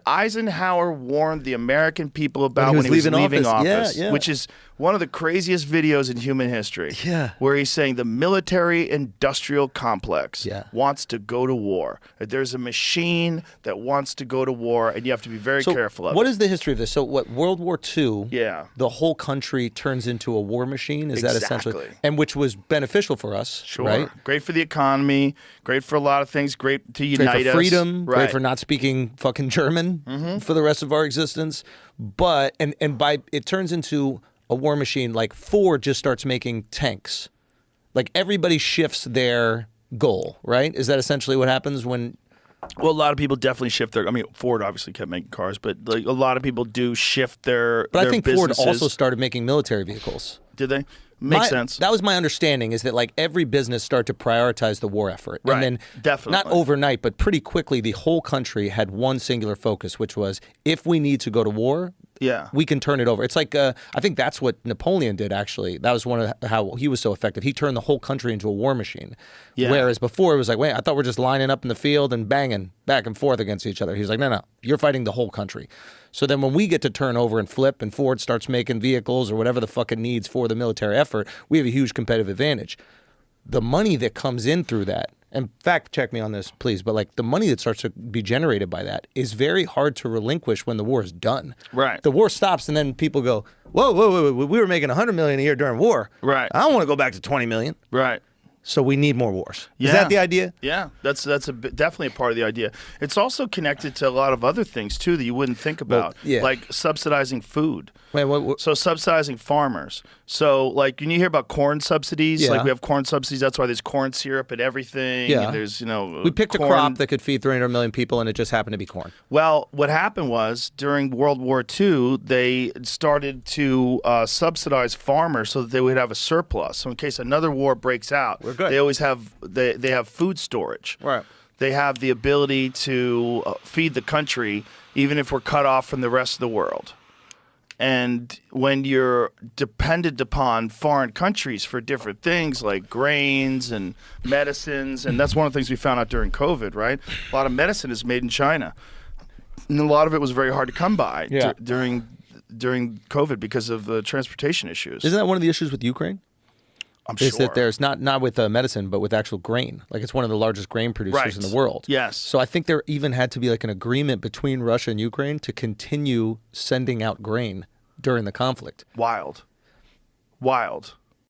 Eisenhower warned the American people about he when he was leaving office, Yeah. which is one of the craziest videos in human history. Yeah. Where he's saying the military-industrial complex wants to go to war. There's a machine that wants to go to war, and you have to be very careful of it. What is the history of this? So what, World War II, the whole country turns into a war machine? Is that essentially? And which was beneficial for us, right? Great for the economy, great for a lot of things, great to unite us. Great for freedom, great for not speaking fucking German for the rest of our existence. But, and by, it turns into a war machine, like Ford just starts making tanks. Like everybody shifts their goal, right? Is that essentially what happens when... Well, a lot of people definitely shift their... I mean, Ford obviously kept making cars, but like a lot of people do shift their But I think businesses. Ford also started making military vehicles. Did they? Makes sense. That was my understanding, is that like every business started to prioritize the war effort. Right. And then Definitely. not overnight, but pretty quickly the whole country had one singular focus, which was if we need to go to war, we can turn it over. It's like, I think that's what Napoleon did, actually. That was one of how he was so effective. He turned the whole country into a war machine. Yeah. Whereas before it was like, wait, I thought we're just lining up in the field and banging back and forth against each other. He's like, no, you're fighting the whole country. So then when we get to turn over and flip and Ford starts making vehicles or whatever the fuck it needs for the military effort, we have a huge competitive advantage. The money that comes in through that, and fact check me on this, please, but like the money that starts to be generated by that is very hard to relinquish when the war is done. Right. The war stops and then people go, whoa, we were making $100 million a year during war. Right. I don't want to go back to 20 million. Right. So we need more wars. Is that the idea? Yeah, that's definitely a part of the idea. It's also connected to a lot of other things too that you wouldn't think about, like subsidizing food. Wait, what? So subsidizing farmers. So like when you hear about corn subsidies, like we have corn subsidies. That's why there's corn syrup and everything. Yeah. And there's we picked a crop that could feed 300 million people, and it just happened to be corn. Well, what happened was during World War II, they started to subsidize farmers so that they would have a surplus. So in case another war breaks out, we're good. They always have they have food storage. Right. They have the ability to feed the country even if we're cut off from the rest of the world. And when you're dependent upon foreign countries for different things like grains and medicines, and that's one of the things we found out during COVID, right? A lot of medicine is made in China. And a lot of it was very hard to come by during COVID because of the transportation issues. Isn't that one of the issues with Ukraine? I'm sure. Is that there's not with medicine, but with actual grain. Like it's one of the largest grain producers in the world. Yes. So I think there even had to be like an agreement between Russia and Ukraine to continue sending out grain during the conflict. Wild.